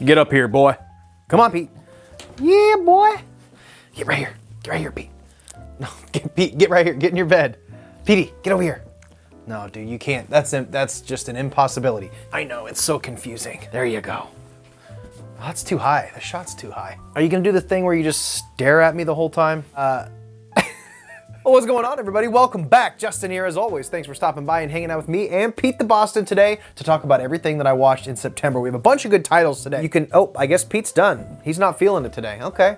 Get up here, boy. Come on, Pete. Yeah, boy. Get right here. Get right here, Pete. No, Pete, get right here. Get in your bed. Petey, get over here. No, dude, you can't. That's just an impossibility. I know, it's so confusing. There you go. Oh, that's too high. The shot's too high. Are you gonna do the thing where you just stare at me the whole time? Well, what's going on, everybody? Welcome back. Justin here, as always. Thanks for stopping by and hanging out with me and Pete the Boston today to talk about everything that I watched in September. We have a bunch of good titles today. I guess Pete's done. He's not feeling it today. Okay.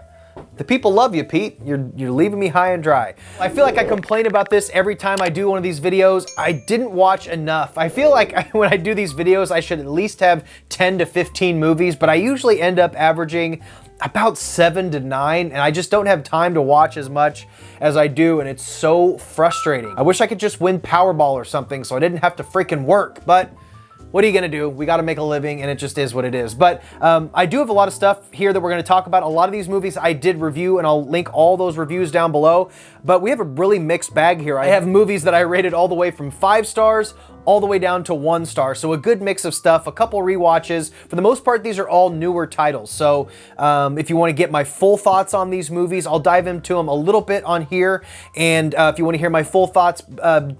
The people love you, Pete. You're leaving me high and dry. I feel like I complain about this every time I do one of these videos. I didn't watch enough. I feel like when I do these videos, I should at least have 10 to 15 movies, but I usually end up averaging about 7 to 9, and I just don't have time to watch as much as I do, and it's so frustrating. I wish I could just win Powerball or something so I didn't have to freaking work, but what are you gonna do? We gotta make a living, and it just is what it is. But I do have a lot of stuff here that we're gonna talk about. A lot of these movies I did review, and I'll link all those reviews down below. But we have a really mixed bag here. I have movies that I rated all the way from 5 stars all the way down to 1 star. So a good mix of stuff, a couple rewatches. For the most part, these are all newer titles. So if you wanna get my full thoughts on these movies, I'll dive into them a little bit on here. And if you wanna hear my full thoughts,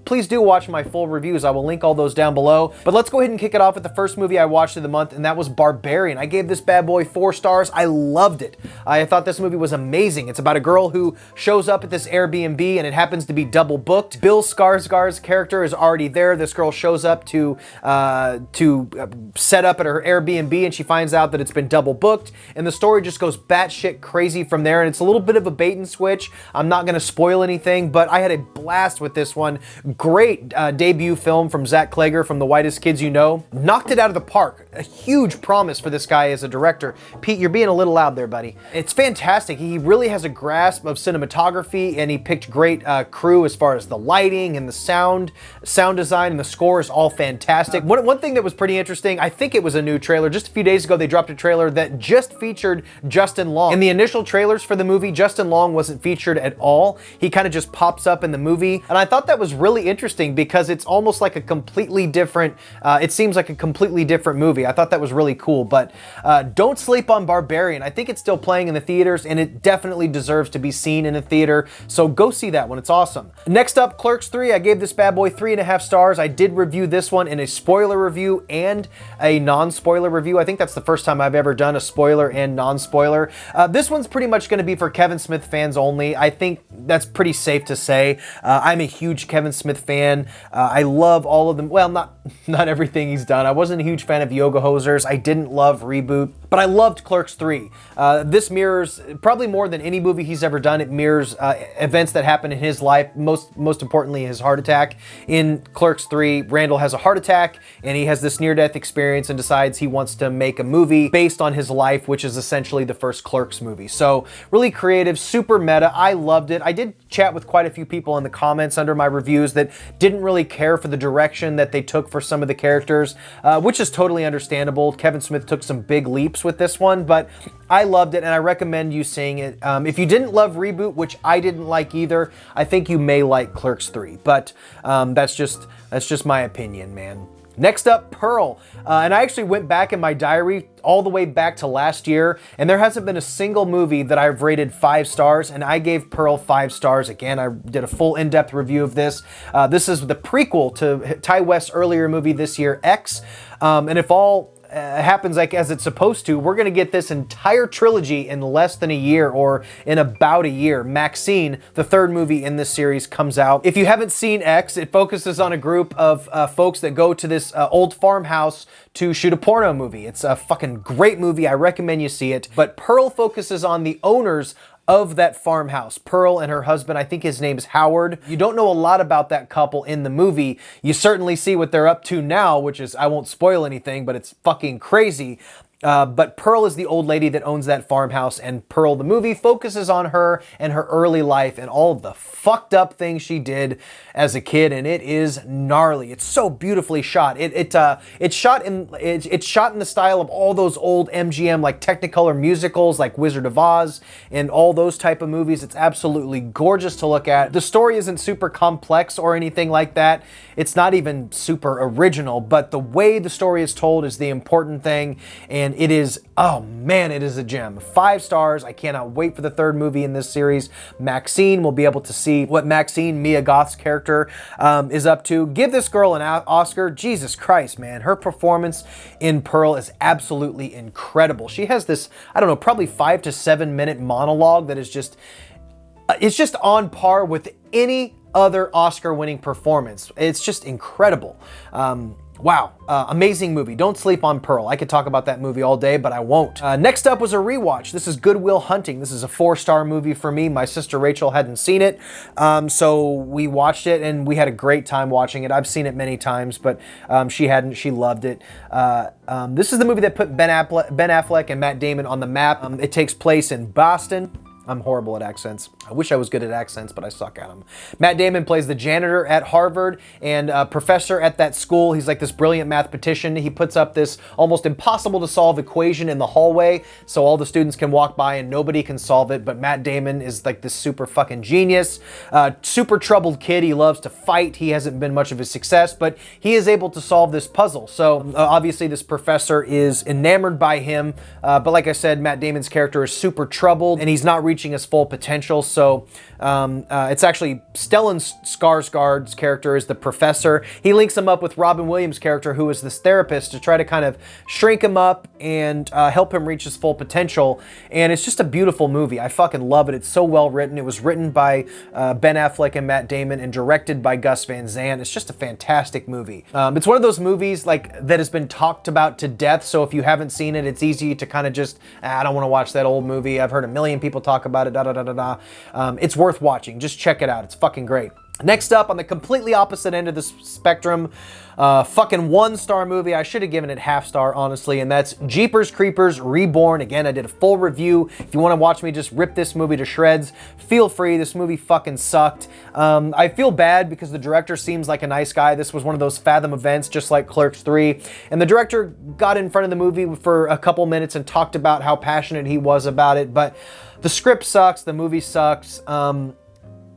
please do watch my full reviews. I will link all those down below. But let's go ahead and kick it off with the first movie I watched of the month, and that was Barbarian. I gave this bad boy 4 stars. I loved it. I thought this movie was amazing. It's about a girl who shows up at this Airbnb, and it happens to be double booked. Bill Skarsgård's character is already there. This girl shows up to set up at her Airbnb, and she finds out that it's been double booked, and the story just goes batshit crazy from there, and it's a little bit of a bait and switch. I'm not gonna spoil anything, but I had a blast with this one. Great debut film from Zach Klager from The Whitest Kids You Know. Knocked it out of the park. A huge promise for this guy as a director. Pete, you're being a little loud there, buddy. It's fantastic. He really has a grasp of cinematography, and he picked great crew as far as the lighting and the sound design, and the score is all fantastic. One thing that was pretty interesting, I think it was a new trailer. Just a few days ago, they dropped a trailer that just featured Justin Long. In the initial trailers for the movie, Justin Long wasn't featured at all. He kind of just pops up in the movie, and I thought that was really interesting because it's almost like a completely different, it seems like a completely different movie. I thought that was really cool, but don't sleep on Barbarian. I think it's still playing in the theaters, and it definitely deserves to be seen in a theater, so go see that one. It's awesome. Next up, Clerks 3. I gave this bad boy 3.5 stars. I did review this one in a spoiler review and a non-spoiler review. I think that's the first time I've ever done a spoiler and non-spoiler. This one's pretty much going to be for Kevin Smith fans only. I think that's pretty safe to say. I'm a huge Kevin Smith fan. I love all of them. Well, not everything he's done. I wasn't a huge fan of Yoga Hosers. I didn't love Reboot, but I loved Clerks 3. This mirrors, probably more than any movie he's ever done, it mirrors events that happen in his life, most importantly his heart attack. In Clerks 3, Randall has a heart attack, and he has this near-death experience and decides he wants to make a movie based on his life, which is essentially the first Clerks movie. So really creative, super meta. I loved it. I did chat with quite a few people in the comments under my reviews that didn't really care for the direction that they took for some of the characters, which is totally understandable. Kevin Smith took some big leaps with this one, but I loved it, and I recommend you seeing it. If you didn't love Reboot, which I didn't like either, I think you may like Clerks 3, but that's just my opinion, man. Next up, Pearl. And I actually went back in my diary all the way back to last year, and there hasn't been a single movie that I've rated 5 stars, and I gave Pearl 5 stars. Again, I did a full in-depth review of this. This is the prequel to Ty West's earlier movie this year, X. And if all happens like as it's supposed to, we're gonna get this entire trilogy in less than a year, or in about a year. Maxine, the 3rd movie in this series, comes out. If you haven't seen X, it focuses on a group of folks that go to this old farmhouse to shoot a porno movie. It's a fucking great movie. I recommend you see it. But Pearl focuses on the owners of that farmhouse. Pearl and her husband, I think his name's Howard. You don't know a lot about that couple in the movie. You certainly see what they're up to now, which is, I won't spoil anything, but it's fucking crazy. But Pearl is the old lady that owns that farmhouse, and Pearl, the movie, focuses on her and her early life and all of the fucked up things she did as a kid, and it is gnarly. It's so beautifully shot. It's shot in the style of all those old MGM like Technicolor musicals like Wizard of Oz and all those type of movies. It's absolutely gorgeous to look at. The story isn't super complex or anything like that. It's not even super original, but the way the story is told is the important thing, and and it is, oh man, it is a gem. 5 stars. I cannot wait for the 3rd movie in this series. Maxine, we'll be able to see what Maxine, Mia Goth's character, is up to. Give this girl an Oscar. Jesus Christ, man. Her performance in Pearl is absolutely incredible. She has this, I don't know, probably 5 to 7 minute monologue that is just, it's just on par with any other Oscar-winning performance. It's just incredible. Wow, amazing movie. Don't sleep on Pearl. I could talk about that movie all day, but I won't. Next up was a rewatch. This is Good Will Hunting. This is a 4-star movie for me. My sister Rachel hadn't seen it, so we watched it and we had a great time watching it. I've seen it many times, but she hadn't. She loved it. This is the movie that put Ben Affleck and Matt Damon on the map. It takes place in Boston. I'm horrible at accents. I wish I was good at accents, but I suck at them. Matt Damon plays the janitor at Harvard and a professor at that school. He's like this brilliant mathematician. He puts up this almost impossible to solve equation in the hallway so all the students can walk by and nobody can solve it, but Matt Damon is like this super fucking genius, super troubled kid. He loves to fight. He hasn't been much of a success, but he is able to solve this puzzle. So obviously this professor is enamored by him, but like I said, Matt Damon's character is super troubled and he's not reaching his full potential. So it's actually Stellan Skarsgård's character is the professor. He links him up with Robin Williams' character, who is this therapist, to try to kind of shrink him up and help him reach his full potential. And it's just a beautiful movie. I fucking love it. It's so well written. It was written by Ben Affleck and Matt Damon and directed by Gus Van Sant. It's just a fantastic movie. It's one of those movies like that has been talked about to death. So if you haven't seen it, it's easy to kind of just, I don't want to watch that old movie. I've heard a million people talk about it, it's worth watching. Just check it out. It's fucking great. Next up, on the completely opposite end of the spectrum, fucking 1-star movie. I should have given it half-star, honestly, and that's Jeepers Creepers Reborn. Again, I did a full review. If you want to watch me just rip this movie to shreds, feel free. This movie fucking sucked. I feel bad because the director seems like a nice guy. This was one of those Fathom events, just like Clerks 3, and the director got in front of the movie for a couple minutes and talked about how passionate he was about it, but the script sucks, the movie sucks.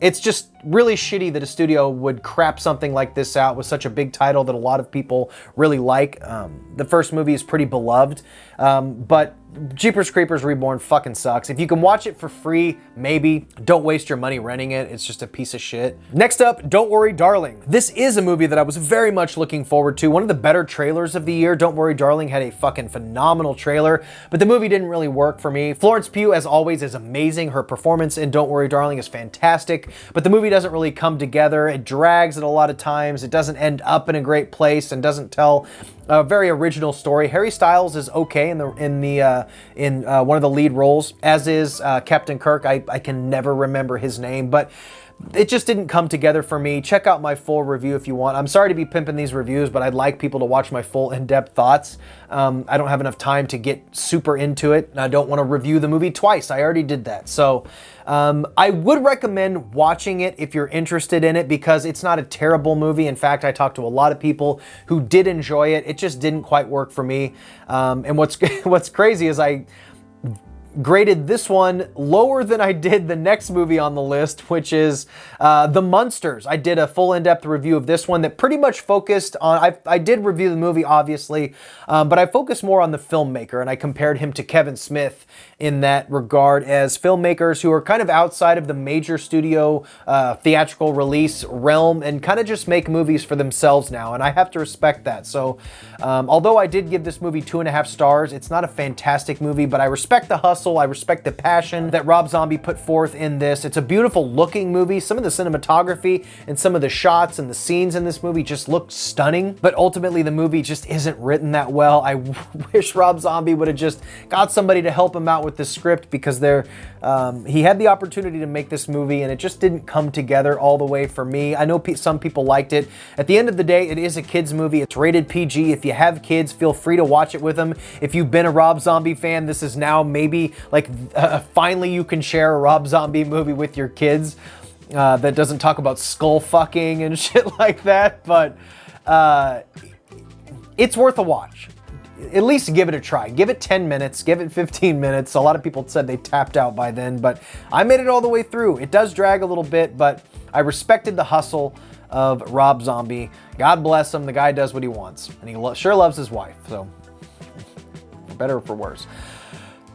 It's just really shitty that a studio would crap something like this out with such a big title that a lot of people really like. The first movie is pretty beloved, but Jeepers Creepers Reborn fucking sucks. If you can watch it for free, maybe. Don't waste your money renting it. It's just a piece of shit. Next up, Don't Worry Darling. This is a movie that I was very much looking forward to. One of the better trailers of the year. Don't Worry Darling had a fucking phenomenal trailer, but the movie didn't really work for me. Florence Pugh, as always, is amazing. Her performance in Don't Worry Darling is fantastic, but the movie doesn't really come together. It drags at a lot of times. It doesn't end up in a great place and doesn't tell a very original story. Harry Styles is okay in one of the lead roles, as is Captain Kirk. I can never remember his name, but it just didn't come together for me. Check out my full review if you want. I'm sorry to be pimping these reviews, but I'd like people to watch my full in-depth thoughts. I don't have enough time to get super into it, and I don't want to review the movie twice. I already did that. So I would recommend watching it if you're interested in it, because it's not a terrible movie. In fact, I talked to a lot of people who did enjoy it. It just didn't quite work for me. And what's crazy is I graded this one lower than I did the next movie on the list, which is The Munsters. I did a full in-depth review of this one that pretty much focused on, I did review the movie, obviously, but I focused more on the filmmaker, and I compared him to Kevin Smith in that regard, as filmmakers who are kind of outside of the major studio theatrical release realm and kind of just make movies for themselves now, and I have to respect that. So although I did give this movie 2.5 stars, it's not a fantastic movie, but I respect the hustle, I respect the passion that Rob Zombie put forth in this. It's a beautiful looking movie. Some of the cinematography and some of the shots and the scenes in this movie just look stunning, but ultimately the movie just isn't written that well. I wish Rob Zombie would have just got somebody to help him out with the script, because he had the opportunity to make this movie and it just didn't come together all the way for me. I know some people liked it. At the end of the day, it is a kids movie. It's rated PG. If you have kids, feel free to watch it with them. If you've been a Rob Zombie fan, this is now maybe like finally you can share a Rob Zombie movie with your kids that doesn't talk about skull fucking and shit like that, but it's worth a watch. At least give it a try. Give it 10 minutes, give it 15 minutes. A lot of people said they tapped out by then, but I made it all the way through. It does drag a little bit, but I respected the hustle of Rob Zombie. God bless him. The guy does what he wants, and he sure loves his wife, so better or for worse.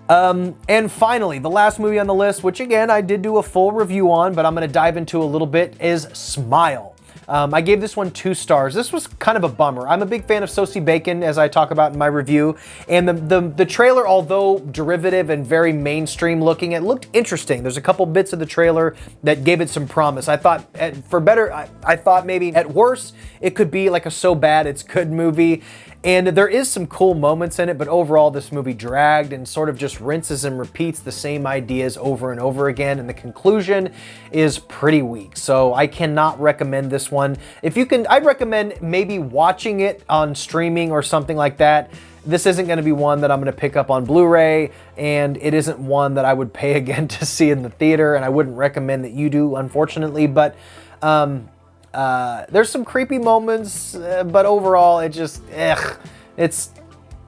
And finally, the last movie on the list, which again, I did do a full review on, but I'm going to dive into a little bit, is Smile. I gave this one 2 stars. This was kind of a bummer. I'm a big fan of Sosie Bacon, as I talk about in my review, and the trailer, although derivative and very mainstream looking, it looked interesting. There's a couple bits of the trailer that gave it some promise. I thought, I thought maybe at worst, it could be like a so bad it's good movie. And there is some cool moments in it, but overall this movie dragged and sort of just rinses and repeats the same ideas over and over again, and the conclusion is pretty weak. So I cannot recommend this one. If you can, I'd recommend maybe watching it on streaming or something like that. This isn't going to be one that I'm going to pick up on Blu-ray, and it isn't one that I would pay again to see in the theater, and I wouldn't recommend that you do, unfortunately, but there's some creepy moments, but overall it just,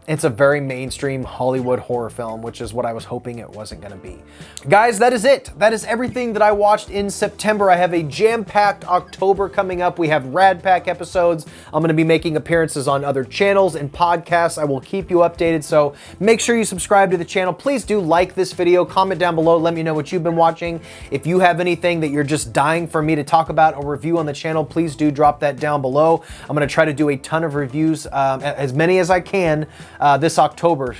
it's a very mainstream Hollywood horror film, which is what I was hoping it wasn't going to be. Guys, that is it. That is everything that I watched in September. I have a jam-packed October coming up. We have Rad Pack episodes. I'm going to be making appearances on other channels and podcasts. I will keep you updated, so make sure you subscribe to the channel. Please do like this video, comment down below, let me know what you've been watching. If you have anything that you're just dying for me to talk about or review on the channel, please do drop that down below. I'm going to try to do a ton of reviews, as many as I can, this October,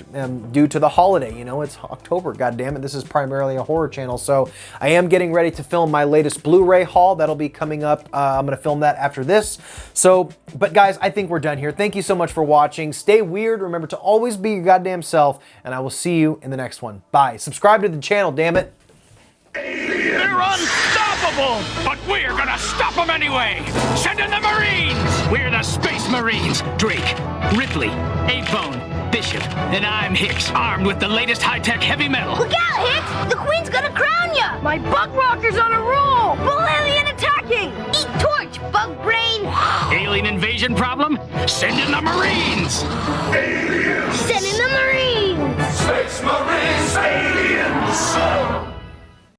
due to the holiday. You know, it's October, goddammit. This is primarily a horror channel, so I am getting ready to film my latest Blu-ray haul. That'll be coming up. I'm gonna film that after this. So, but guys, I think we're done here. Thank you so much for watching. Stay weird. Remember to always be your goddamn self, and I will see you in the next one. Bye. Subscribe to the channel, damn it. They're unstoppable, but we're gonna stop them anyway. Send in the Marines. We're the Space Marines. Drake, Ripley, 8-Bone, Bishop, and I'm Hicks, armed with the latest high-tech heavy metal. Look out, Hicks! The Queen's gonna crown ya! My bug walker's on a roll! Bull alien attacking! Eat torch, bug brain! Alien invasion problem? Send in the Marines! Aliens!